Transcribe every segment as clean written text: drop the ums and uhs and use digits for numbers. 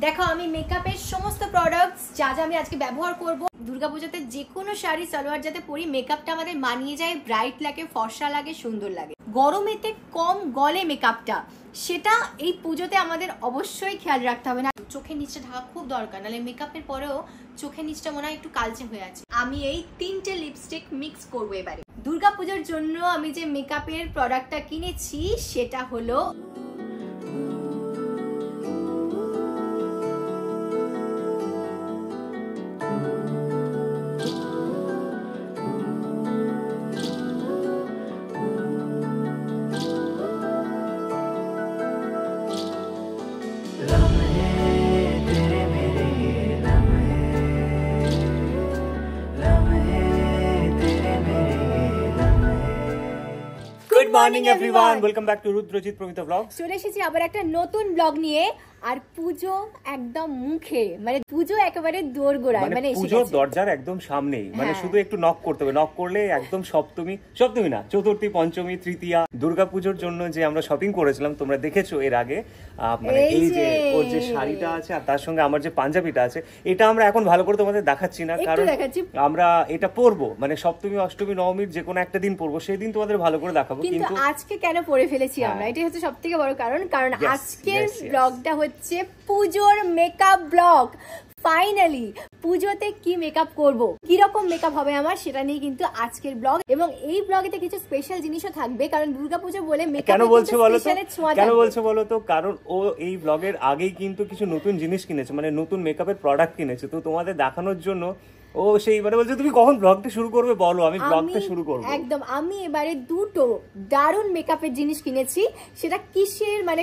দেখো আমি মেকআপের সমস্ত প্রোডাক্টস যা যা আমি আজকে ব্যবহার করব দুর্গাপূজাতে যে কোনো শাড়ি সালোয়ার যাতে পরি মেকআপটা আমাদের মানিয়ে যায়, ব্রাইট লাগে, ফর্সা লাগে, সুন্দর লাগে। গরমেতে কম গলে মেকআপটা, সেটা এই পুজোতে আমাদের অবশ্যই খেয়াল রাখতে হবে। না চোখের নিচটা ঢাকা খুব দরকার, নাহলে মেকআপের পরেও চোখের নিচটা মনে হয় একটু কালচে হয়ে আছে। আমি এই তিনটে লিপস্টিক মিক্স করবো এবারে। দুর্গাপূজার জন্য আমি যে মেকআপের প্রোডাক্টটা কিনেছি সেটা হলো Good morning everyone, welcome back to Rudrojit Pramita Vlog. চলে এসেছি আবার একটা নতুন ব্লগ নিয়ে। আর পুজো একদম মুখে, মানে পুজো একেবারে দোরগোড়ায়, মানে পুজোর দরজার একদম সামনেই, মানে শুধু একটু নক করতে হবে। নক করলে একদম সপ্তমী না, চতুর্থী, পঞ্চমী, তৃতীয়া, দুর্গাপুজোর জন্য যে আমরা শপিং করেছিলাম তোমরা দেখেছো এর আগে। মানে এই যে ওর যে শাড়িটা আছে আর তার সঙ্গে আমার যে পাঞ্জাবিটা আছে, এটা আমরা এখন ভালো করে তোমাদের দেখাচ্ছি না, কারণ আমরা এটা পরবো, মানে সপ্তমী, অষ্টমী, নবমীর যে কোনো একটা দিন পরবো, সেই দিন তোমাদের ভালো করে দেখাবো। কিন্তু আজকে কেন পরে ফেলেছি আমরা, এটাই হচ্ছে সবথেকে বড় কারণ আজকের ব্লগটা হচ্ছে পুজোর মেকআপ ব্লগ। ফাইনালি পুজোতে কি মেকআপ করব, কি রকম মেকআপ হবে আমার, সেটা নিয়ে কিন্তু আজকের ব্লগ। এবং এই ব্লগেতে কিছু স্পেশাল জিনিসও থাকবে, কারণ দুর্গাপূজা বলে কেন বলছো বলো তো, কারণ ও এই ব্লগের আগেই কিন্তু কিছু নতুন জিনিস কিনেছে, মানে নতুন মেকআপের প্রোডাক্ট কিনেছে। তো তোমাদের দেখানোর জন্য ও সেইবারে বলছে তুমি কখন ব্লগটা শুরু করবে বলো, আমি ব্লগটা শুরু করব। একদম, আমি এবারে দুটো দারুণ মেকআপের জিনিস কিনেছি। সেটা কিসের, মানে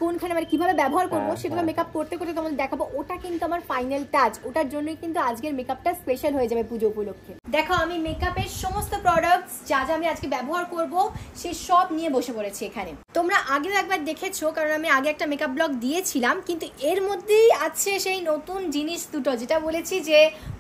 কোনখানে, মানে কিভাবে ব্যবহার করবো সেটা মেকআপ করতে করতে তোমাদের দেখাবো। ওটা কিন্তু আমার ফাইনাল টাচ, ওটার জন্যই কিন্তু আজকের মেকআপটা স্পেশাল হয়ে যাবে পুজো উপলক্ষে। দেখো আমি মেকআপের সমস্ত প্রোডাক্টস যা যা আমি আজকে ব্যবহার করব সে সব নিয়ে বসে পড়েছি এখানে। তোমরা আগেও একবার দেখেছো, কারণ আমি আগে একটা মেকআপ ব্লগ দিয়েছিলাম, কিন্তু এর মধ্যেই আছে সেই নতুন জিনিস দুটো, যেটা বলেছি যে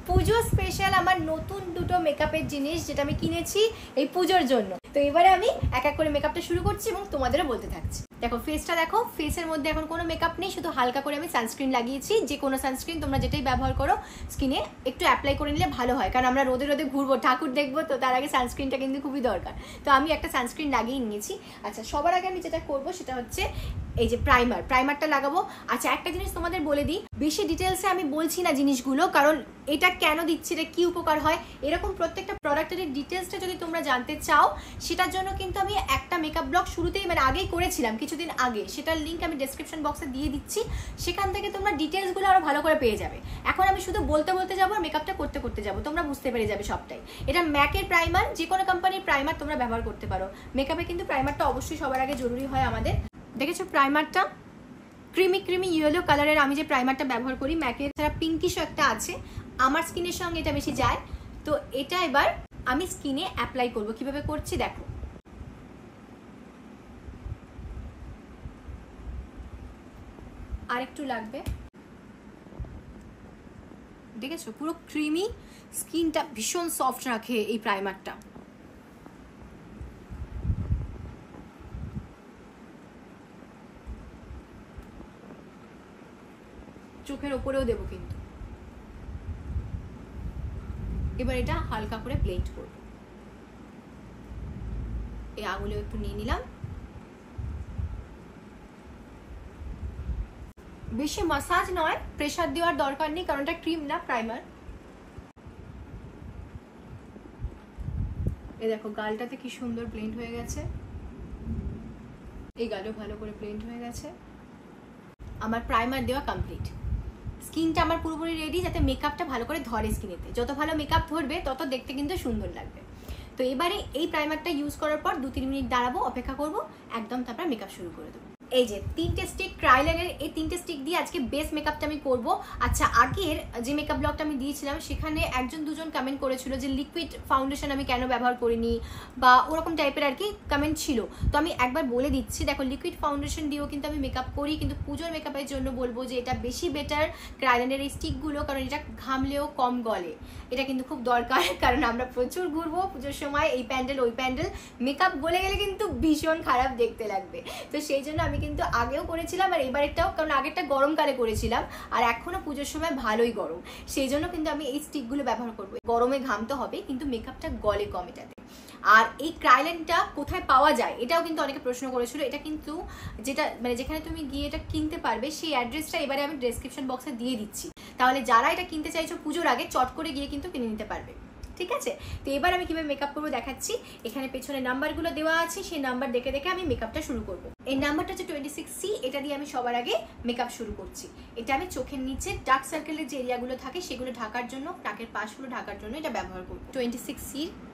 পুজো স্পেশাল আমার নতুন দুটো মেকআপের জিনিস যেটা আমি কিনেছি এই পুজোর জন্য। তো এবারে আমি এক এক করে মেকআপটা শুরু করছি এবং তোমাদেরও বলতে থাকছি। দেখো ফেসটা দেখো, ফেসের মধ্যে এখন কোনো মেকআপ নেই, শুধু হালকা করে আমি সানস্ক্রিন লাগিয়েছি। যে কোনো সানস্ক্রিন তোমরা যেটাই ব্যবহার করো স্কিনে একটু অ্যাপ্লাই করে নিলে ভালো হয়, কারণ আমরা রোদে রোদে ঘুরবো, ঠাকুর দেখবো, তো তার আগে সানস্ক্রিনটা কিন্তু খুবই দরকার। তো আমি একটা সানস্ক্রিন লাগিয়ে নিয়েছি। আচ্ছা, সবার আগে আমি যেটা করবো সেটা হচ্ছে এই যে প্রাইমারটা লাগাবো। আচ্ছা, একটা জিনিস তোমাদের বলে দিই, বেশি ডিটেলসে আমি বলছি না জিনিসগুলো, কারণ এটা কেন দিচ্ছি, এটা কি উপকার হয়, এরকম প্রত্যেকটা প্রোডাক্টের ডিটেলসটা যদি তোমরা জানতে চাও, সেটার জন্য কিন্তু আমি একটা মেকআপ ব্লগ শুরুতেই, মানে আগেই করেছিলাম কিছুদিন আগে, সেটার লিঙ্ক আমি ডেসক্রিপশন বক্সে দিয়ে দিচ্ছি। সেখান থেকে তোমরা ডিটেলসগুলো আরো ভালো করে পেয়ে যাবে। এখন আমি শুধু বলতে বলতে যাবো আর মেকআপটা করতে করতে যাবো, তোমরা বুঝতে পেরে যাবে সবটাই। এটা ম্যাকের প্রাইমার, যে কোনো কোম্পানির প্রাইমার তোমরা ব্যবহার করতে পারো। মেকআপে কিন্তু প্রাইমারটা অবশ্যই সবার আগে জরুরি হয় আমাদের। দেখেছো প্রাইমারটা ক্রিমি ইয়েলো কালারের আমি যে প্রাইমারটা ব্যবহার করি, ম্যাকের ছাড়া পিঙ্কিশও একটা আছে, আমার স্কিনের সঙ্গে এটা বেশি যায়। তো এটা এবার আমি স্কিনে অ্যাপ্লাই করব। কিভাবে করছি দেখো। আর একটু লাগবে, দেখেছো পুরো ক্রিমি, স্কিনটা ভীষণ সফট রাখে এই প্রাইমারটা। চোখের ওপরেও দেবো কিন্তু। এবার এটা হালকা করে ব্লেন্ড করব। এই আঙুলে একটু নিয়ে নিলাম। বেশি মাসাজ নয়, প্রেসার দেওয়ার দরকার নেই, কারণ এটা ক্রিম না, প্রাইমার। এই দেখো গালটাতে কি সুন্দর ব্লেন্ড হয়ে গেছে, এই গালও ভালো করে ব্লেন্ড হয়ে গেছে। আমার প্রাইমার দেওয়া কমপ্লিট। স্কিনটা আমার পুরোপুরি রেডি, যাতে মেকআপটা ভালো করে ধরে স্কিনেতে। যত ভালো মেকআপ ধরবে তত দেখতে কিন্তু সুন্দর লাগবে। তো এবারে এই প্রাইমারটা ইউজ করার পর 2-3 মিনিট দাঁড়াবো, অপেক্ষা করবো, একদম তারপর মেকআপ শুরু করে দেবো। এই যে 3টে স্টিক ক্রাইলারের, এই 3টে স্টিক দিয়ে আজকে বেস মেকআপটা আমি করব। আচ্ছা, আগের যে মেকআপ ব্লগটা আমি দিয়েছিলাম সেখানে একজন দুজন কমেন্ট করেছিল যে লিকুইড ফাউন্ডেশন আমি কেন ব্যবহার করিনি, বা ওরকম টাইপের আর কি কমেন্ট ছিল। তো আমি একবার বলে দিচ্ছি, দেখো লিকুইড ফাউন্ডেশন দিয়েও কিন্তু আমি মেকআপ করি, কিন্তু পুজোর মেকআপের জন্য বলবো যে এটা বেশি বেটার ক্রাইলারের এই স্টিকগুলো, কারণ এটা ঘামলেও কম গলে। এটা কিন্তু খুব দরকার, কারণ আমরা প্রচুর ঘুরবো পুজোর সময়, এই প্যান্ডেল ওই প্যান্ডেল, মেকআপ গলে গেলে কিন্তু ভীষণ খারাপ দেখতে লাগবে। তো সেই জন্য আমি আমি কিন্তু আগেও করেছিলাম আর এবারেরটাও, কারণ আগেরটা গরমকালে করেছিলাম আর এখনো পুজোর সময় ভালোই গরম, সেই জন্য কিন্তু আমি এই স্টিকগুলো ব্যবহার করবো। গরমে ঘামতে হবে কিন্তু মেকআপটা গলে কম এটাতে। আর এই ক্রাইল্যান্ডটা কোথায় পাওয়া যায় এটাও কিন্তু অনেকে প্রশ্ন করেছিল। এটা কিন্তু যেটা মানে যেখানে তুমি গিয়ে এটা কিনতে পারবে সেই অ্যাড্রেসটা এবারে আমি ডেসক্রিপশন বক্সে দিয়ে দিচ্ছি, তাহলে যারা এটা কিনতে চাইছো পুজোর আগে চট করে গিয়ে কিন্তু কিনে নিতে পারবে। ঠিক আছে, তো এবার আমি কিভাবে মেকআপ করবো দেখাচ্ছি। এখানে পেছনে নাম্বারগুলো দেওয়া আছে, সেই নাম্বার দেখে দেখে আমি মেকআপটা শুরু করব। এই নাম্বারটা হচ্ছে 26C, এটা দিয়ে আমি সবার আগে মেকআপ শুরু করছি। এটা আমি চোখের নিচে ডার্ক সার্কেলের যে এরিয়াগুলো থাকে সেগুলো ঢাকার জন্য, নাকের পাশগুলো ঢাকার জন্য এটা ব্যবহার করব। 26C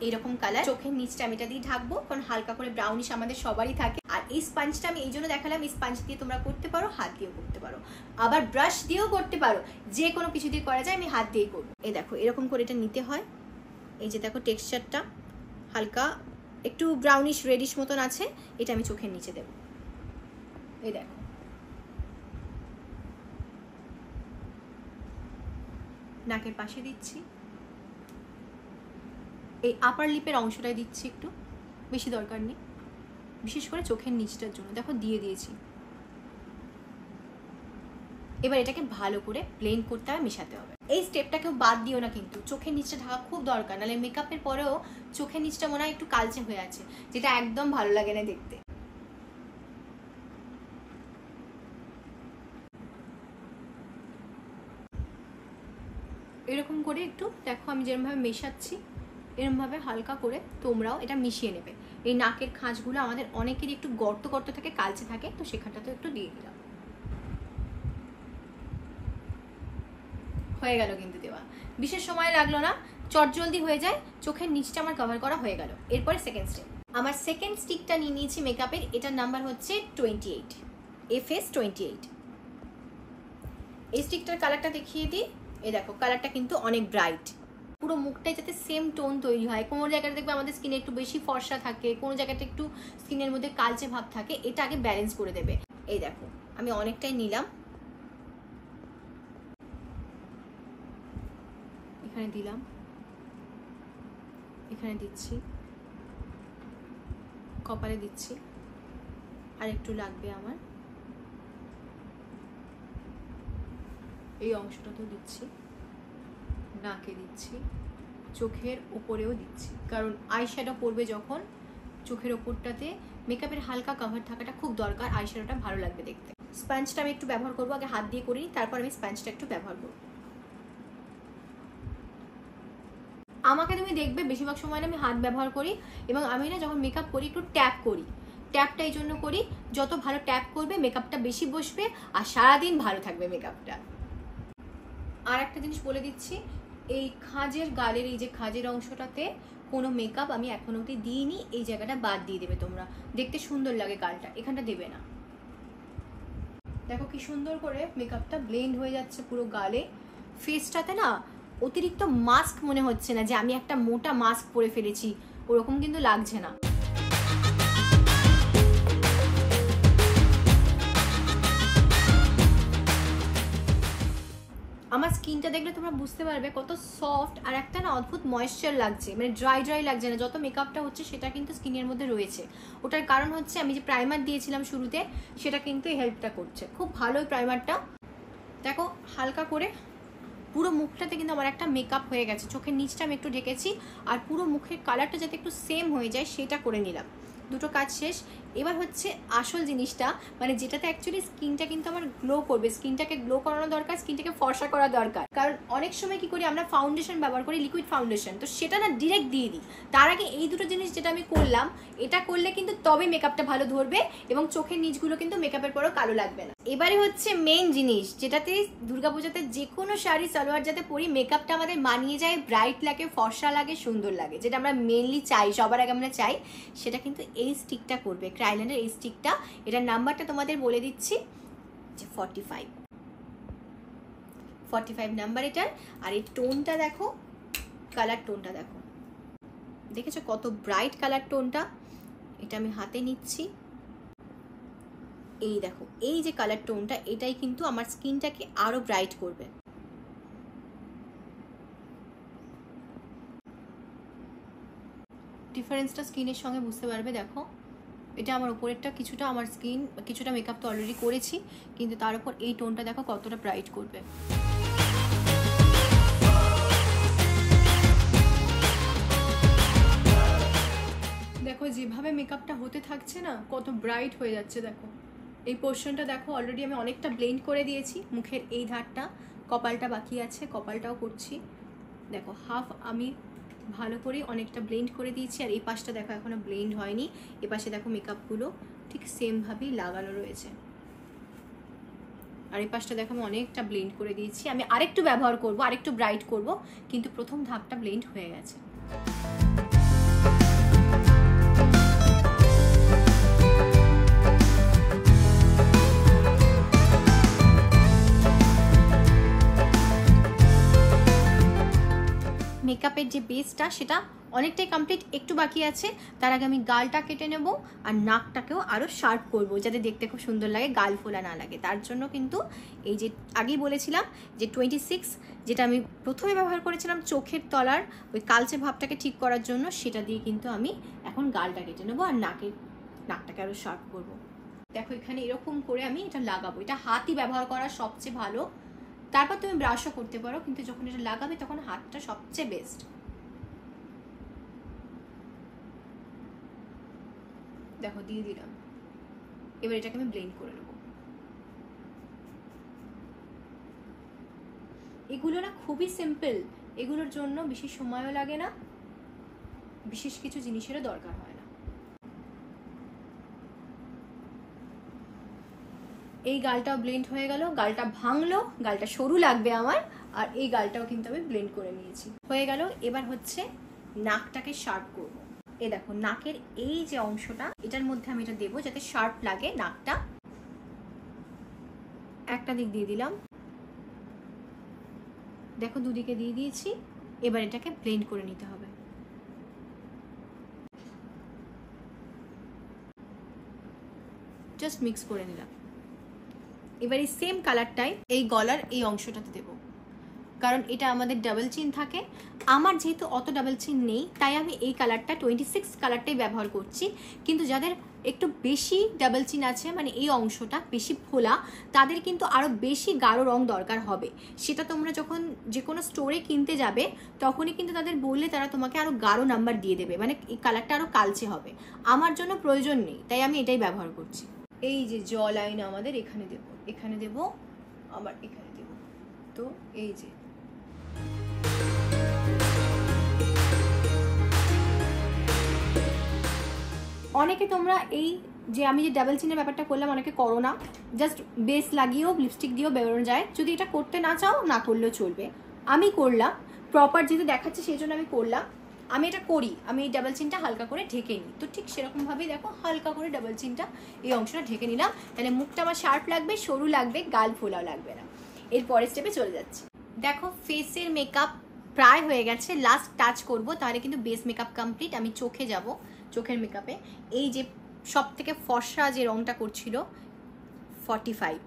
এইরকম কালার, চোখের নিচটা আমি এটা দিয়ে ঢাকবো, কারণ হালকা করে ব্রাউনিশ আমাদের সবারই থাকে। আর এই স্পঞ্জটা আমি এই জন্য দেখালাম, এই স্পঞ্জ দিয়ে তোমরা করতে পারো, হাত দিয়েও করতে পারো, আবার ব্রাশ দিয়েও করতে পারো, যে কোনো কিছু দিয়ে করা যায়। আমি হাত দিয়েই করবো। এই দেখো এরকম করে এটা নিতে হয়। এই যে দেখো টেক্সচারটা হালকা একটু ব্রাউনিশ রেডিশ মতন আছে, এটা আমি চোখের নিচে দেব। এই দেখো নাকের পাশে দিচ্ছি, এই আপার লিপের অংশটাই দিচ্ছি, একটু বেশি দরকার নেই, বিশেষ করে চোখের নিচটার জন্য দেখো দিয়ে দিয়েছি। এবার এটাকে ভালো করে ব্লেন্ড করতে হবে, মেশাতে হবে। এই স্টেপটাকেও বাদ দিও না কিন্তু, চোখের নিচটা ঢাকা খুব দরকার, নাহলে মেকআপের পরেও চোখের নিচটা মনে হয় একটু কালচে হয়ে আছে, যেটা একদম ভালো লাগে না দেখতে। এরকম করে একটু দেখো আমি যেরকমভাবে মেশাচ্ছি, এরকমভাবে হালকা করে তোমরাও এটা মিশিয়ে নেবে। এই নাকের খাঁজগুলো আমাদের অনেকেরই একটু গর্ত গর্ত থাকে, কালচে থাকে, তো সেখানটাতেও একটু দিয়ে দিলাম। হয়ে গেল কিন্তু দেওয়া, বিশেষ সময় লাগলো না, চটজলদি হয়ে যায়। চোখের নিচটা আমার কভার করা হয়ে গেল। এরপরে সেকেন্ড স্টেপ, আমার সেকেন্ড স্টিকটা নিয়ে নিয়েছি মেকআপের, এটার নাম্বার হচ্ছে 28, FS 28। এই স্টিকটার কালারটা দেখিয়ে দিই। এই দেখো কালারটা কিন্তু অনেক ব্রাইট, পুরো মুখটাই যাতে সেম টোন তৈরি হয়। কোনো জায়গাটা দেখবে আমাদের স্কিনে একটু বেশি ফর্সা থাকে, কোনো জায়গাটা একটু স্কিনের মধ্যে কালচে ভাব থাকে, এটা আগে ব্যালেন্স করে দেবে। এই দেখো আমি অনেকটাই নিলাম, এখানে দিলাম, এখানে দিচ্ছি, কপালে দিচ্ছি, আর একটু লাগবে আমার এই অংশটাতেও দিচ্ছি, নাকে দিচ্ছি, চোখের ওপরেও দিচ্ছি, কারণ আই শ্যাডো পরবে যখন চোখের ওপরটাতে মেকআপের হালকা কভার থাকাটা খুব দরকার, আই শ্যাডোটা ভালো লাগবে দেখতে। স্পঞ্জটা আমি একটু ব্যবহার করবো, আগে হাত দিয়ে করিনি, তারপর আমি স্পঞ্জটা একটু ব্যবহার করবো। আমাকে তুমি দেখবে বেশিরভাগ সময় আমি হাত ব্যবহার করি, এবং আমি না যখন মেকআপ করি একটু ট্যাপ করি। ট্যাপটা এই জন্য করি, যত ভালো ট্যাপ করবে মেকআপটা বেশি বসবে আর সারাদিন ভালো থাকবে মেকআপটা। আর একটা জিনিস বলে দিচ্ছি, এই খাঁজের গালের এই যে খাঁজের অংশটাতে কোনো মেকআপ আমি এখনো অবধি দিইনি, এই জায়গাটা বাদ দিয়ে দেবে তোমরা, দেখতে সুন্দর লাগে গালটা, এখানটা দেবে না। দেখো কি সুন্দর করে মেকআপটা ব্লেন্ড হয়ে যাচ্ছে পুরো গালে। ফেসটাতে না অতিরিক্ত মাস্ক মনে হচ্ছে না, যে আমি একটা মোটা মাস্ক পরে ফেলেছি, ওরকম কিন্তু লাগছে না। আমার স্কিনটা দেখলে তোমরা বুঝতে পারবে কত সফট, আর একটা না অদ্ভুত ময়েশ্চার লাগছে, মানে ড্রাই ড্রাই লাগছে না। যত মেকআপটা হচ্ছে সেটা কিন্তু স্কিনের মধ্যে রয়েছে, ওটার কারণ হচ্ছে আমি যে প্রাইমার দিয়েছিলাম শুরুতে, সেটা কিন্তু হেল্পটা করছে। খুব ভালো প্রাইমারটা। দেখো হালকা করে পুরো মুখটাতে কিন্তু আমার একটা মেকআপ হয়ে গেছে। চোখের নিচটা আমি একটু ঢেকেছি, আর পুরো মুখের কালারটা যাতে একটু সেম হয়ে যায় সেটা করে নিলাম। দুটো কাজ শেষ। এবার হচ্ছে আসল জিনিসটা, মানে যেটাতে অ্যাকচুয়ালি স্কিনটা কিন্তু আমার গ্লো করবে, স্কিনটাকে গ্লো করানো দরকার, স্কিনটাকে ফর্সা করা দরকার। কারণ অনেক সময় কি করি আমরা ফাউন্ডেশন ব্যবহার করি, লিকুইড ফাউন্ডেশন, তো সেটা না ডিরেক্ট দিয়ে দিই। তার আগে এই দুটো জিনিস যেটা আমি করলাম, এটা করলে কিন্তু তবে মেকআপটা ভালো ধরবে, এবং চোখের নিচগুলো কিন্তু মেকআপের পরেও কালো লাগবে না। এবারে হচ্ছে মেইন জিনিস, যেটাতে দুর্গাপূজাতে যে কোনো শাড়ি সালোয়ার যাতে পরি মেকআপটা আমাদের মানিয়ে যায়, ব্রাইট লাগে, ফর্সা লাগে, সুন্দর লাগে, যেটা আমরা মেনলি চাই, সবার আগে আমরা চাই, সেটা কিন্তু এই স্টিকটা করবে, ক্রাইল্যান্ডের এই স্টিকটা। এটার নাম্বারটা তোমাদের বলে দিচ্ছি, যে 45 নাম্বার এটার। আর এই টোনটা দেখো, কালার টোনটা দেখো, দেখেছো কত ব্রাইট কালার টোনটা। এটা আমি হাতে নিচ্ছি, এই দেখো এই যে কালার টোনটা, এটাই কিন্তু আমার স্কিনটাকে আরো ব্রাইট করবে। ডিফারেন্সটা স্কিনের সঙ্গে বুঝতে পারবে। দেখো এটা আমার উপরেরটা কিছুটা, আমার স্কিন কিছুটা মেকআপ তো অলরেডি করেছি, কিন্তু তার উপর এই টোনটা দেখো কতটা ব্রাইট করবে। দেখো যেভাবে মেকআপটা হতে থাকছে না, কত ব্রাইট হয়ে যাচ্ছে। দেখো এই পোর্শনটা দেখো অলরেডি আমি অনেকটা ব্লেন্ড করে দিয়েছি, মুখের এই ধারটা, কপালটা বাকি আছে, কপালটাও করছি। দেখো হাফ আমি ভালো করে অনেকটা ব্লেন্ড করে দিয়েছি, আর এই পাশটা দেখো এখনো ব্লেন্ড হয়নি। এ পাশে দেখো মেকআপগুলো ঠিক সেমভাবেই লাগানো রয়েছে, আর এই পাশটা দেখো আমি অনেকটা ব্লেন্ড করে দিয়েছি। আমি আরেকটু ব্যবহার করব, আরেকটু ব্রাইট করব, কিন্তু প্রথম ধাপটা ব্লেন্ড হয়ে গেছে। মেকআপের যে বেসটা সেটা অনেকটাই কমপ্লিট, একটু বাকি আছে। তার আগে আমি গালটা কেটে নেব, আর নাকটাকেও আরও শার্প করব, যাতে দেখতে খুব সুন্দর লাগে, গাল ফোলা না লাগে। তার জন্য কিন্তু এই যে আগেই বলেছিলাম যে 26 যেটা আমি প্রথমে ব্যবহার করেছিলাম চোখের তলার ওই কালচে ভাবটাকে ঠিক করার জন্য, সেটা দিয়ে কিন্তু আমি এখন গালটা কেটে নেবো আর নাকটাকে আরও শার্প করব। দেখো এখানে এরকম করে আমি এটা লাগাবো। এটা হাতই ব্যবহার করা সবচেয়ে ভালো, তারপর তুমি ব্রাশও করতে পারো, কিন্তু যখন এটা লাগাবে তখন হাতটা সবচেয়ে বেস্ট। দেখো দিয়ে দিলাম, এবার এটাকে আমি ব্লেন্ড করে নেব। এগুলো না খুবই সিম্পল, এগুলোর জন্য বেশি সময়ও লাগে না, বিশেষ কিছু জিনিসেরও দরকার হয় না। এই গালটাও ব্লেন্ড হয়ে গেল, গালটা ভাঙলো, গালটা সরু লাগবে আমার, আর এই গালটাও কিন্তু আমি ব্লেন্ড করে নিয়েছি, হয়ে গেল। এবার হচ্ছে নাকটাকে শার্প করব। এই দেখো নাকের এই যে অংশটা, এটার মধ্যে আমি এটা দেবো যাতে শার্প লাগে নাকটা। একটা দিক দিয়ে দিলাম, দেখো দুদিকে দিয়ে দিয়েছি। এবার এটাকে ব্লেন্ড করে নিতে হবে। জাস্ট মিক্স করে নিলাম। এবার এই সেম কালারটাই এই গলার এই অংশটাতে দেব, কারণ এটা আমাদের ডাবল চিন থাকে। আমার যেহেতু অত ডাবল চিন নেই, তাই আমি এই কালারটা 26 কালারটাই ব্যবহার করছি। কিন্তু যাদের একটু বেশি ডাবল চিন আছে, মানে এই অংশটা বেশি ফোলা, তাদের কিন্তু আরও বেশি গাঢ় রং দরকার হবে। সেটা তোমরা যখন যে কোনো স্টোরে কিনতে যাবে, তখনই কিন্তু তাদের বললে তারা তোমাকে আরও গাঢ় নাম্বার দিয়ে দেবে, মানে এই কালারটা আরও কালচে হবে। আমার জন্য প্রয়োজন নেই, তাই আমি এটাই ব্যবহার করছি। এই যে জ লাইন আমাদের এখানে দেব, এখানে দেব, আবার এখানে দেব। তো এই যে অনেকে তোমরা এই যে আমি যে ডাবল চিনের ব্যাপারটা করলাম, অনেকে করো না, জাস্ট বেস লাগিয়েও লিপস্টিক দিয়েও বেরোনো যায়। যদি এটা করতে না চাও, না করলেও চলবে। আমি করলাম প্রপার, যেহেতু দেখাচ্ছে সেই জন্য আমি করলাম। আমি এটা করি, আমি এই ডাবল চিনটা হালকা করে ঢেকে নিই। তো ঠিক সেরকমভাবেই দেখো হালকা করে ডাবল চিনটা এই অংশটা ঢেকে নিলাম, তাহলে মুখটা আমার শার্প লাগবে, সরু লাগবে, গাল ফোলাও লাগবে না। এর পরের স্টেপে চলে যাচ্ছি। দেখো ফেসের মেকআপ প্রায় হয়ে গেছে, লাস্ট টাচ করব, তাহলে কিন্তু বেস মেকআপ কমপ্লিট। আমি চোখে যাব, চোখের মেকআপে এই যে সব থেকে ফর্সা যে রংটা করছিল 45,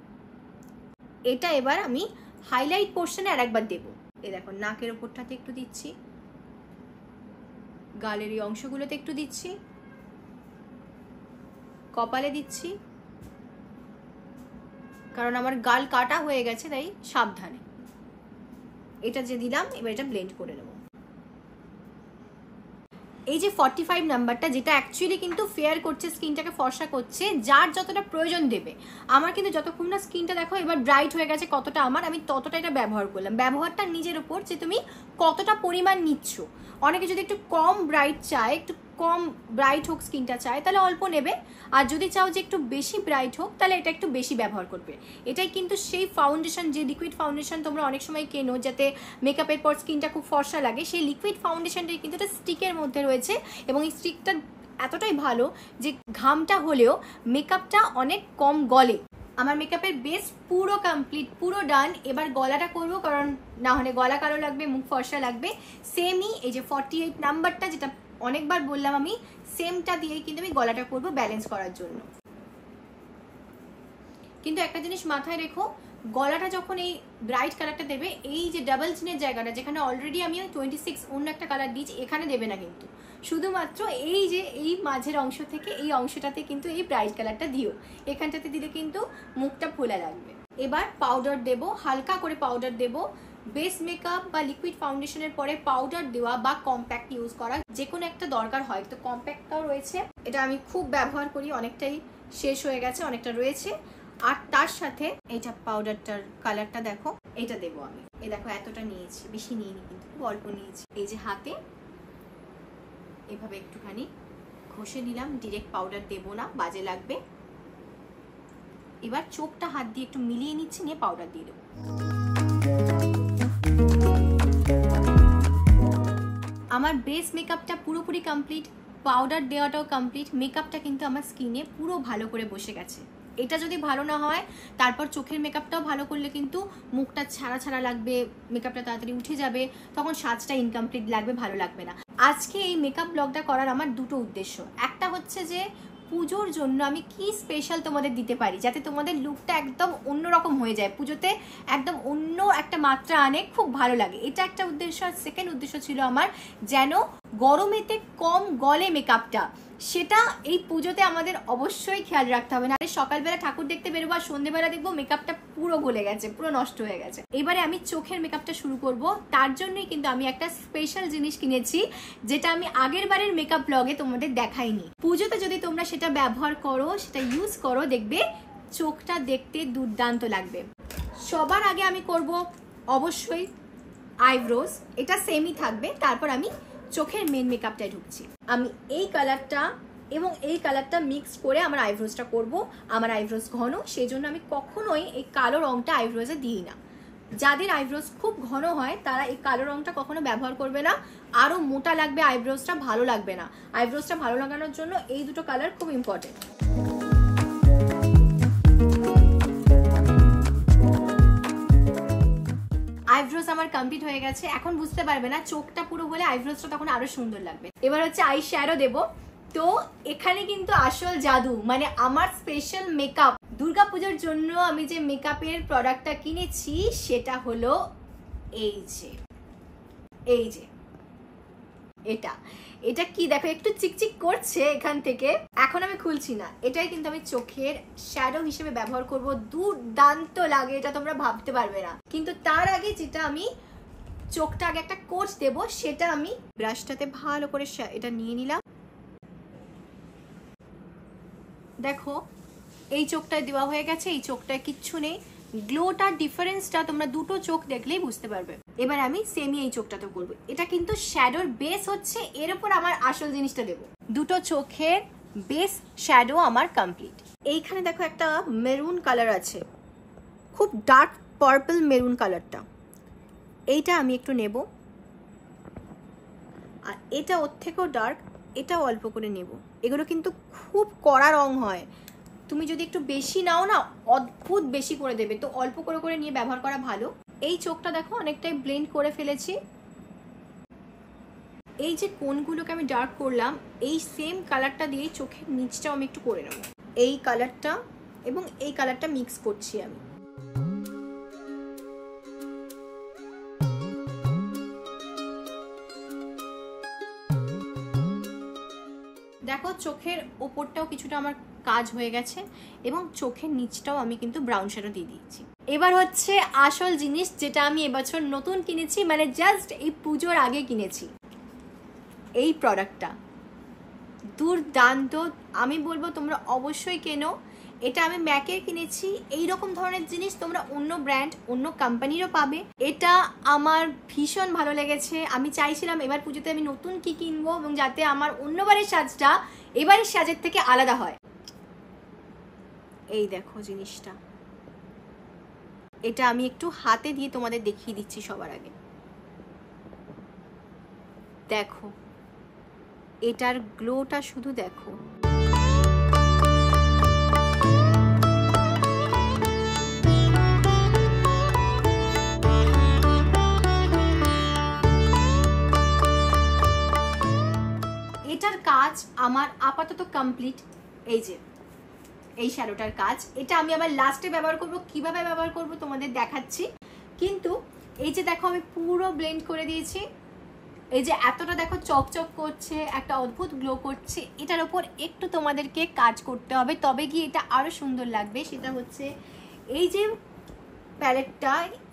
এটা এবার আমি হাইলাইট পোর্শনে আর একবার দেবো। এই দেখো নাকের ওপরটাতে একটু দিচ্ছি, গালের এই অংশগুলোতে একটু দিচ্ছি, কপালে দিচ্ছি, কারণ আমার গাল কাটা হয়ে গেছে, তাই সাবধানে। এটা যে দিলাম, এবার এটা ব্লেন্ড করে নেব। এই যে 45 নাম্বারটা, যেটা অ্যাকচুয়ালি কিন্তু ফেয়ার করছে, স্কিনটাকে ফর্সা করছে, যার যতটা প্রয়োজন দেবে। আমার কিন্তু যতক্ষণ না স্কিনটা দেখো এবার ব্রাইট হয়ে গেছে কতটা আমার, আমি ততটা এটা ব্যবহার করলাম। ব্যবহারটা নিজের উপর, যে তুমি কতটা পরিমাণ নিচ্ছ। অনেকে যদি একটু কম ব্রাইট চায়, একটু কম ব্রাইট হোক স্কিনটা চায়, তাহলে অল্প নেবে। আর যদি চাও যে একটু বেশি ব্রাইট হোক, তাহলে এটা একটু বেশি ব্যবহার করবে। এটাই কিন্তু সেই ফাউন্ডেশন, যে লিকুইড ফাউন্ডেশন তোমরা অনেক সময় কেনো যাতে মেকআপের পর স্কিনটা খুব ফর্সা লাগে, সেই লিকুইড ফাউন্ডেশনটাই কিন্তু এটা স্টিকের মধ্যে রয়েছে। এবং এই স্টিকটা এতটাই ভালো যে ঘামটা হলেও মেকআপটা অনেক কম গলে। আমার মেকআপের বেস পুরো কমপ্লিট, পুরো ডান। এবার গলাটা করবো, কারণ না হলে গলা কালো লাগবে, মুখ ফর্সা লাগবে। সেমই এই যে 48 নাম্বারটা, যেটা অনেকবার বললাম আমি, সেমটা দিয়েই কিন্তু আমি গলাটা করবো ব্যালেন্স করার জন্য। কিন্তু একটা জিনিস মাথায় রেখো, গলাটা যখন এই ব্রাইট কালারটা দেবে, এই যে ডাবল চিনের জায়গাটা যেখানে অলরেডি আমি 26 অন্য একটা কালার দিয়েছি, এখানে দেবে না কিন্তু, শুধুমাত্র এই যে এই মাঝের অংশ থেকে এই অংশটাতে কিন্তু এই ব্রাইট কালারটা দিও। এখানটাতে দিলে কিন্তু মুখটা ফোলা লাগবে। এবার পাউডার দেব, হালকা করে পাউডার দেব। বেস মেকআপ বা লিকুইড ফাউন্ডেশনের পরে পাউডার দেওয়া বা কম্প্যাক্ট ইউজ করা যে কোনো একটা দরকার হয়, তো কম্প্যাক্টটাও রয়েছে, এটা আমি খুব ব্যবহার করি, অনেকটাই শেষ হয়ে গেছে, অনেকটা রয়েছে। আর তার সাথে এটা পাউডারটার কালারটা দেখো, এটা দেবো আমি। এই দেখো এতটা নিয়েছি, বেশি নিইনি কিন্তু খুব অল্প নিয়েছি। এই যে হাতে এভাবে একটুখানি ঘষে নিলাম, ডিরেক্ট পাউডার দেবো না, বাজে লাগবে। এবার চোখটা হাত দিয়ে একটু মিলিয়ে নিচ্ছি, নিয়ে পাউডার দিয়ে দেবো। আমার বেস মেকআপটা পুরোপুরি কমপ্লিট, পাউডার দেওয়াটাও কমপ্লিট, মেকআপটা কিন্তু আমার স্কিনে পুরো ভালো করে বসে গেছে। এটা যদি ভালো না হয় তারপর চোখের মেকআপটাও ভালো করলে কিন্তু মুখটা ছাড়া ছাড়া লাগবে, মেকআপটা তাড়াতাড়ি উঠে যাবে, তখন সাজটা ইনকমপ্লিট লাগবে, ভালো লাগবে না। আজকে এই মেকআপ ব্লগটা করার আমার দুটো উদ্দেশ্য। একটা হচ্ছে যে পুজোর জন্য আমি কি স্পেশাল তোমাদের দিতে পারি যাতে তোমাদের লুকটা একদম অন্যরকম হয়ে যায়, পুজোতে একদম অন্য একটা মাত্রা আনে, খুব ভালো লাগে, এটা একটা উদ্দেশ্য। আর সেকেন্ড উদ্দেশ্য ছিল আমার যেন গরমেতে কম গলে মেকআপটা, সেটা এই পুজোতে আমাদের অবশ্যই খেয়াল রাখতে হবে। না সকালবেলা ঠাকুর দেখতে বেরোবো আর সন্ধ্যেবেলা দেখবো মেকআপটা পুরো গলে গেছে, পুরো নষ্ট হয়ে গেছে। এবারে আমি চোখের মেকআপটা শুরু করব, তার জন্যই কিন্তু আমি একটা স্পেশাল জিনিস কিনেছি যেটা আমি আগের বারের মেকআপ ব্লগে তোমাদের দেখাইনি। পুজোতে যদি তোমরা সেটা ব্যবহার করো, সেটা ইউজ করো, দেখবে চোখটা দেখতে দুর্দান্ত লাগবে। সবার আগে আমি করব অবশ্যই আইব্রোজ, এটা সেমই থাকবে। তারপর আমি চোখের মেন মেকআপটায় ঢুকছি। আমি এই কালারটা এবং এই কালারটা মিক্স করে আমার আইব্রোজটা করব। আমার আইব্রোজ ঘন, সেই জন্য আমি কখনোই এই কালো রংটা আইব্রোজে দিই না। যাদের আইব্রোজ খুব ঘন হয় তারা এই কালো রংটা কখনো ব্যবহার করবে না, আরো মোটা লাগবে আইব্রোজটা, ভালো লাগবে না। আইব্রোজটা ভালো লাগানোর জন্য এই দুটো কালার খুব ইম্পর্টেন্ট। আইব্রোজ আমার কমপ্লিট হয়ে গেছে, এখন বুঝতে পারবে না, চোখটা পুরো হলে আইব্রোজটা তখন আরো সুন্দর লাগবে। এবার হচ্ছে আই শ্যাডো দেবো। তো এখানে কিন্তু আসল জাদু, মানে আমার স্পেশাল মেকআপ, দুর্গাপুজোর জন্য আমি যে মেকআপের প্রোডাক্টটা কিনেছি সেটা হলো এই যে এটা। এটা কি দেখো, একটু চিকচিক করছে এখান থেকে, এখন আমি খুলছি না। এটাই কিন্তু আমি চোখের শ্যাডো হিসেবে ব্যবহার করব, দুর্দান্ত লাগে, এটা তোমরা ভাবতে পারবে না। কিন্তু তার আগে যেটা আমি চোখটা আগে একটা কোট দেব, সেটা আমি ব্রাশটাতে ভালো করে এটা নিয়ে নিলাম। দেখো এই চোখটায় দেওয়া হয়ে গেছে, এই চোখটায় কিচ্ছু নেই। গ্লোটার ডিফারেন্সটা তোমরা দুটো চোখ দেখলেই বুঝতে পারবে। এবার আমি সেমি এই চোখটাতে করবো। এটা কিন্তু শ্যাডোর বেস হচ্ছে, এর উপর আমার আসল জিনিসটা দেবো। দুটো চোখের বেস শ্যাডো আমার কমপ্লিট। এইখানে দেখো একটা মেরুন কালার আছে, খুব ডার্ক পার্পল মেরুন কালারটা, এইটা আমি একটু নেব। আর এটা ওর থেকেও ডার্ক, এটাও অল্প করে নেব। এগুলো কিন্তু খুব কড়া রং হয়, তুমি যদি একটু বেশি নাও না অদ্ভুত বেশি করে দেবে, তো অল্প করে করে নিয়ে ব্যবহার করা ভালো। এই চোখটা দেখো অনেকটাই ব্লেন্ড করে ফেলেছি। এই যে কোনগুলোকে আমি ডার্ক করলাম, এই সেম কালারটা দিয়ে চোখের নিচটাও আমি একটু করে নেব। এই কালারটা এবং এই কালারটা মিক্স করছি আমি। দেখো চোখের ওপরটাও কিছুটা আমার কাজ হয়ে গেছে এবং চোখের নিচটাও আমি কিন্তু ব্রাউন শ্যাডো দিয়ে দিয়েছি। এবার হচ্ছে আসল জিনিস, যেটা আমি এবছর নতুন কিনেছি, মানে জাস্ট এই পুজোর আগে কিনেছি। এই প্রোডাক্টটা দুর্দান্ত, আমি বলবো তোমরা অবশ্যই কেনো। এটা আমি ম্যাকের কিনেছি। এই রকম ধরনের জিনিস তোমরা অন্য ব্র্যান্ড, অন্য কোম্পানিরও পাবে। এটা আমার ভীষণ ভালো লেগেছে। আমি চাইছিলাম এবার পুজোতে আমি নতুন কি কিনবো এবং যাতে আমার অন্যবারের সাজটা এবারের সাজের থেকে আলাদা হয়। এই দেখো জিনিসটা, এটা আমি একটু হাতে দিয়ে তোমাদের দেখিয়ে দিচ্ছি সবার আগে। দেখো এটার গ্লোটা শুধু দেখো। এটার কাজ আমার আপাতত কমপ্লিট। এই যে এই শ্যাডোটার কাজ। এটা আমি আবার লাস্টে ব্যবহার করব, কিভাবে ব্যবহার করব তোমাদের দেখাচ্ছি। কিন্তু এই যে দেখো আমি পুরো ব্লেন্ড করে দিয়েছি, এই যে এতটা দেখো চকচক করছে, একটা অদ্ভুত গ্লো করছে। এটার উপর একটু তোমাদেরকে কাজ করতে হবে, তবে গিয়ে এটা আরো সুন্দর লাগবে। সেটা হচ্ছে এই যে প্যালেটটা,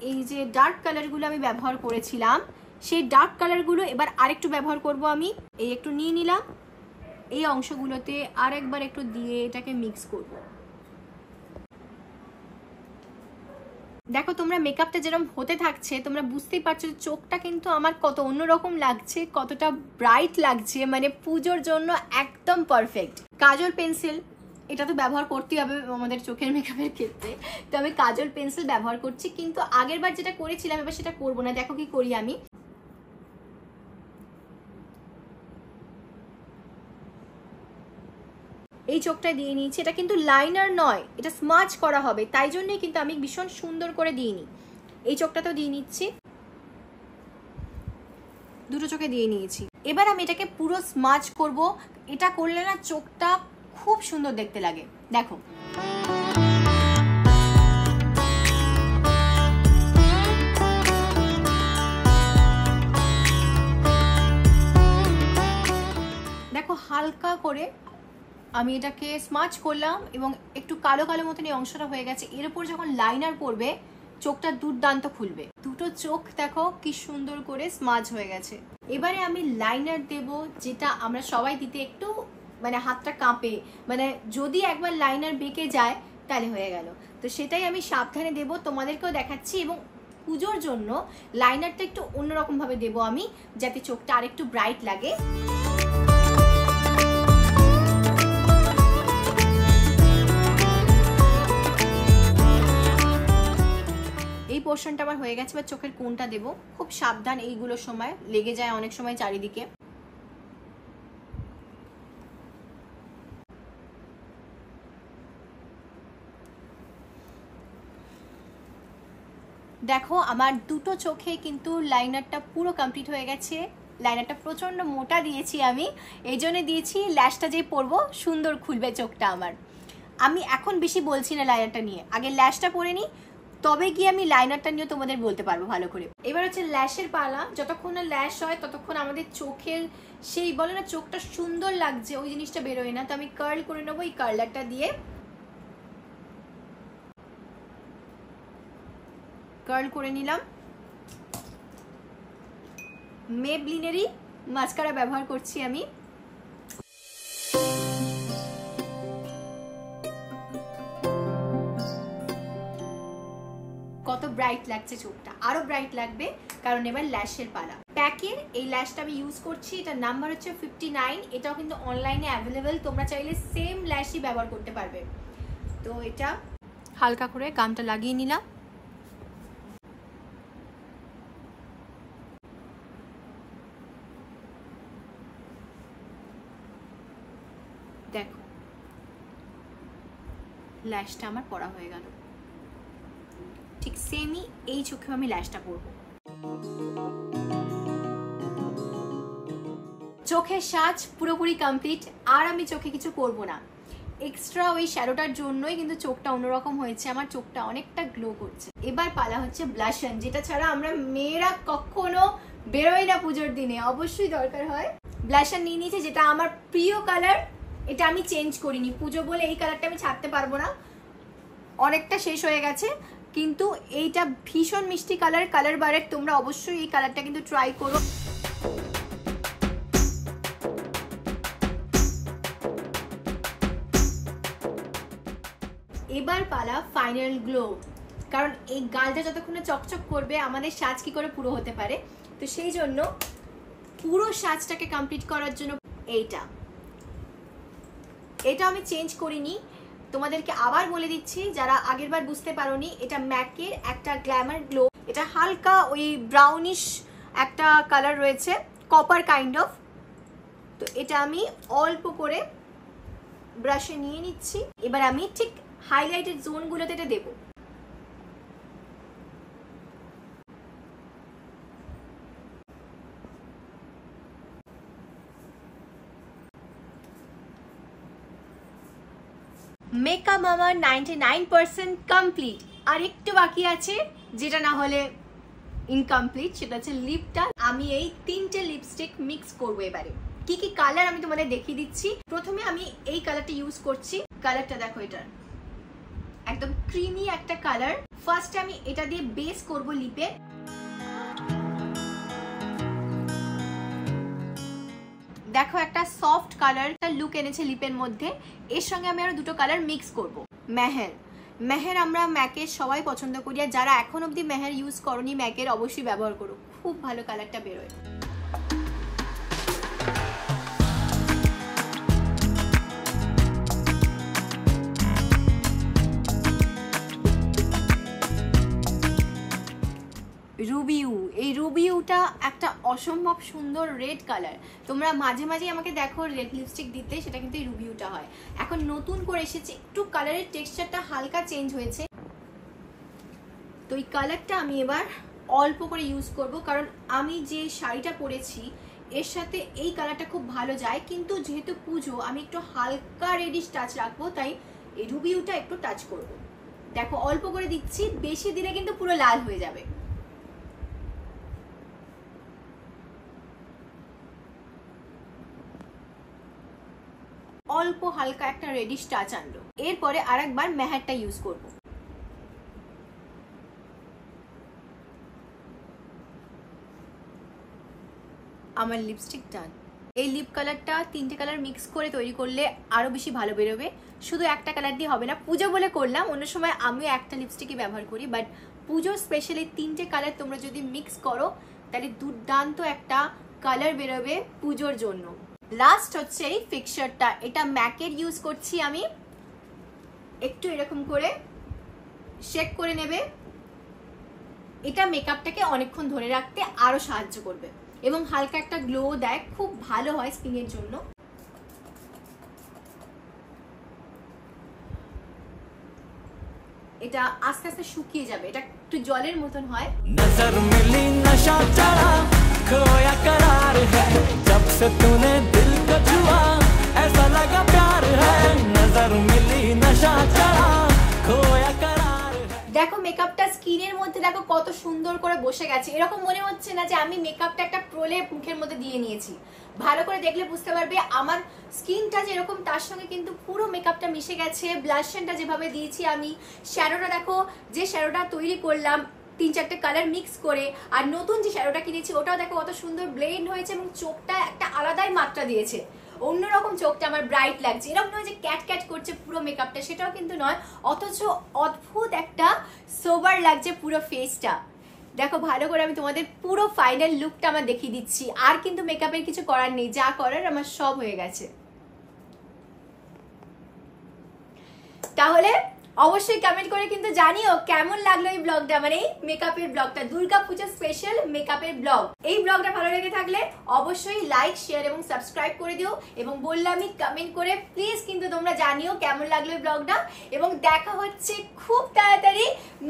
এই যে ডার্ক কালারগুলো আমি ব্যবহার করেছিলাম, সেই ডার্ক কালারগুলো এবার আরেকটু ব্যবহার করব আমি। এই একটু নিয়ে নিলাম, এই অংশগুলোতে আরেকবার একটু দিয়ে এটাকে মিক্স করব। দেখো তোমরা মেকআপটা যেরকম হতে থাকছে তোমরা বুঝতেই পারছো চোখটা কিন্তু আমার কত অন্যরকম লাগছে, কতটা ব্রাইট লাগছে, মানে পুজোর জন্য একদম পারফেক্ট। কাজল পেন্সিল, এটা তো ব্যবহার করতেই হবে আমাদের চোখের মেকআপের ক্ষেত্রে, তো আমি কাজল পেন্সিল ব্যবহার করছি। কিন্তু আগের বার যেটা করেছিলাম এবার সেটা করবো না। দেখো কি করি আমি, এই চোখটা দিয়ে নিয়েছি। এটা কিন্তু লাইনার নয়, এটা স্মাচ করা হবে, তাই জন্যই কিন্তু আমি ভীষণ সুন্দর করে দিইনি। এই চোখটাতেও দিয়ে নিচ্ছি, দুটো চোখে দিয়ে নিয়েছি। এবার আমি এটাকে পুরো স্মাচ করব। এটা করলে না চোখটা খুব সুন্দর দেখতে লাগে। দেখো দেখো হালকা করে আমি এটাকে স্মাচ করলাম এবং একটু কালো কালো মতন এই অংশটা হয়ে গেছে। এর উপর যখন লাইনার পড়বে চোখটা দুর্দান্ত খুলবে। দুটো চোখ দেখো কি সুন্দর করে স্মাচ হয়ে গেছে। এবারে আমি লাইনার দেব, যেটা আমরা সবাই দিতে একটু মানে হাতটা কাঁপে, মানে যদি একবার লাইনার বেঁকে যায় তাহলে হয়ে গেল। তো সেটাই আমি সাবধানে দেব, তোমাদেরকেও দেখাচ্ছি। এবং পুজোর জন্য লাইনারটা একটু অন্যরকম ভাবে দেবো আমি, যাতে চোখটা আরেকটু ব্রাইট লাগে। এই পোর্শনটা আমার হয়ে গেছে। বা চোখের কোণটা দেবো, খুব সাবধান, এইগুলোর সময় লেগে যায় অনেক সময় চারিদিকে। দেখো আমার দুটো চোখে কিন্তু লাইনারটা পুরো কমপ্লিট হয়ে গেছে। লাইনারটা প্রচন্ড মোটা দিয়েছি আমি, এই জন্য দিয়েছি ল্যাশটা যেই পরবো সুন্দর খুলবে চোখটা আমার। আমি এখন বেশি বলছি না লাইনারটা নিয়ে, আগে ল্যাশটা পরে নিই, তবে গিয়ে আমি লাইনারটা নিয়ে তোমাদের বলতে পারবো ভালো করে। এবার হচ্ছে ল্যাশের পালা। যতক্ষণ না ল্যাশ হয় ততক্ষণ আমাদের চোখের সেই বলে না চোখটা সুন্দর লাগছে ওই জিনিসটা বেরোয় না। তো আমি কার্ল করে নেবো এই কার্লারটা দিয়ে। কার্ল করে নিলাম। মেবলিনেরই মাস্কারা ব্যবহার করছি আমি। কত ব্রাইট লাগছে চোখটা, আরো ব্রাইট লাগবে কারণ এবার ল্যাশের পালা। প্যাকের এই ল্যাশটা আমি ইউজ করছি, এটার নাম্বার হচ্ছে 59। এটাও কিন্তু অনলাইনে অ্যাভেলেবেল, তোমরা চাইলে সেম ল্যাশই ব্যবহার করতে পারবে। তো এটা হালকা করে গামটা লাগিয়ে নিলাম। দেখো ল্যাশটা আমার পরা হয়ে গেল। ঠিক সেমই এই চোখে আমি ল্যাশটা পরবো। চোখের সাজ পুরোপুরি কমপ্লিট, আর আমি চোখে কিছু করব না। এক্সট্রা ওই শ্যাডোটার জন্যই কিন্তু চোখটা অন্যরকম হয়েছে, আমার চোখটা অনেকটা গ্লো করছে। এবার পালা হচ্ছে ব্লাশন, যেটা ছাড়া আমরা মেয়েরা কখনো বেরোই না পুজোর দিনে, অবশ্যই দরকার হয়। ব্লাশন নিয়ে নিয়েছি, যেটা আমার প্রিয় কালার, এটা আমি চেঞ্জ করিনি। পুজো বলে এই কালারটা আমি ছাড়তে পারবো না, অনেকটা শেষ হয়ে গেছে। কিন্তু এইটা ভীষণ মিষ্টি কালার, কালার বারের, তোমরা অবশ্যই এই কালারটা কিন্তু ট্রাই করো। এবার পালা ফাইনাল গ্লো, কারণ এই গালটা যতক্ষণে চকচক করবে আমাদের সাজ কি করে পুরো হতে পারে। তো সেই জন্য পুরো সাজটাকে কমপ্লিট করার জন্য এটা আমি চেঞ্জ করিনি। তোমাদেরকে আবার বলে দিচ্ছি যারা আগের বার বুঝতে পারোনি, এটা ম্যাকের একটা গ্ল্যামার গ্লো। এটা হালকা ওই ব্রাউনিশ একটা কালার রয়েছে, কপার কাইন্ড অফ। তো এটা আমি অল্প করে ব্রাশে নিয়ে নিচ্ছি। এবার আমি ঠিক হাইলাইটেড জোনগুলোতে এটা দেবো। মেকআপ আমার 99% কমপ্লিট, আর একটু বাকি আছে যেটা না হলে ইনকমপ্লিট, সেটা হচ্ছে লিপটা। আমি এই 3টে লিপস্টিক মিক্স করবো এবারে। কি কি কালার আমি তোমাদের দেখিয়ে দিচ্ছি। প্রথমে আমি এই কালারটা ইউজ করছি। কালারটা দেখো, এটা একদম ক্রিমি একটা কালার। ফার্স্টে আমি এটা দিয়ে বেস করব লিপে। দেখো একটা সফট কালার লুক এনেছে লিপের মধ্যে। এর সঙ্গে আমি আরো দুটো কালার মিক্স করব। মেহের আমরা ম্যাকের সবাই পছন্দ করি, আর যারা এখন অবধি মেহের ইউজ করনি ম্যাকের অবশ্যই ব্যবহার করো, খুব ভালো কালারটা বেরোয়। রুবিউ, এই রুবিউটা একটা অসম্ভব সুন্দর রেড কালার। তোমরা মাঝে মাঝে আমাকে দেখো রেড লিপস্টিক দিতে, সেটা কিন্তু এই রুবিউটা হয়। এখন নতুন করে এসেছে, একটু কালারের টেক্সচারটা হালকা চেঞ্জ হয়েছে। তো এই কালারটা আমি এবার অল্প করে ইউজ করব, কারণ আমি যে শাড়িটা পরেছি এর সাথে এই কালারটা খুব ভালো যায়। কিন্তু যেহেতু পুজো, আমি একটু হালকা রেডিশ টাচ রাখবো, তাই এই রুবিউটা একটু টাচ করব। দেখো অল্প করে দিচ্ছি, বেশি দিলে কিন্তু পুরো লাল হয়ে যাবে। অল্প হালকা একটা রেডিশ টাচ আনলো। এরপরে আরেকবার মেহেরটা ইউজ করব। আমার লিপস্টিক ডান। এই লিপ কালারটা 3টে কালার মিক্স করে তৈরি করলে আরো বেশি ভালো বেরোবে। শুধু একটা কালার দিয়ে হবে না, পুজো বলে করলাম, অন্য সময় আমিও একটা লিপস্টিকই ব্যবহার করি, বাট পুজোর স্পেশালি 3টে কালার তোমরা যদি মিক্স করো তাহলে দুর্দান্ত একটা কালার বেরোবে পুজোর জন্য। লাস্ট হচ্ছে এই ফিক্সারটা, এটা ম্যাকের ইউজ করছি আমি। একটু এরকম করে শেক করে নেবে, এটা মেকআপটাকে অনেকক্ষণ ধরে রাখতে আরো সাহায্য করবে এবং হালকা একটা গ্লো দেয়, খুব ভালো হয় স্কিনের জন্য। এটা আস্তে আস্তে শুকিয়ে যাবে, এটা একটু জলের মতন হয়। নজর মিলি নশা চড়া खोया करार है जब से तूने दिल को छुआ ऐसा लगा प्यार है नजर मिली नशा चढ़ा खोया करार है। দেখো মেকআপটা স্কিনের মধ্যে দেখো কত সুন্দর করে বসে গেছে। এরকম মনে হচ্ছে না যে আমি মেকআপটা একটা প্রলেপ মুখের মধ্যে দিয়ে নিয়েছি। ভালো করে দেখলে বুঝতে পারবে আমার স্কিনটা যেরকম তার সঙ্গে কিন্তু পুরো মেকআপটা মিশে গেছে। ব্লাশটা যেভাবে দিয়েছি আমি, শ্যাডোটা দেখো, যে শ্যাডোটা তৈরি করলাম 3-4টে কালার মিক্স করে, আর নতুন যে শ্যাডোটা কিনেছি ওটাও দেখো কত সুন্দর ব্লেন্ড হয়েছে এবং চোখটা একটা আলাদাই মাত্রা দিয়েছে। অন্যরকম চোখটা আমার ব্রাইট লাগছে, এরকম নয় যে ক্যাট ক্যাট করছে পুরো মেকআপটা, সেটাও কিন্তু নয়, অথচ অদ্ভুত একটা সোবার লাগছে পুরো ফেসটা। দেখো ভালো করে আমি তোমাদের পুরো ফাইনাল লুকটা আমার দেখিয়ে দিচ্ছি। আর কিন্তু মেকআপের কিছু করার নেই, যা করার আমার সব হয়ে গেছে। তাহলে অবশ্যই কমেন্ট করে কিন্তু জানিও কেমন লাগলো এই ব্লগটা, মানে এই মেকআপের ব্লগটা, দুর্গাপূজা স্পেশাল মেকআপের ব্লগ। এই ব্লগটা ভালো লেগে থাকলে অবশ্যই লাইক, শেয়ার এবং সাবস্ক্রাইব করে দিও, এবং বললামই কমেন্ট করে প্লিজ কিন্তু তোমরা জানিও কেমন লাগলো এই ব্লগটা। এবং দেখা হচ্ছে খুব তাড়াতাড়ি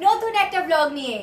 নতুন একটা ব্লগ নিয়ে।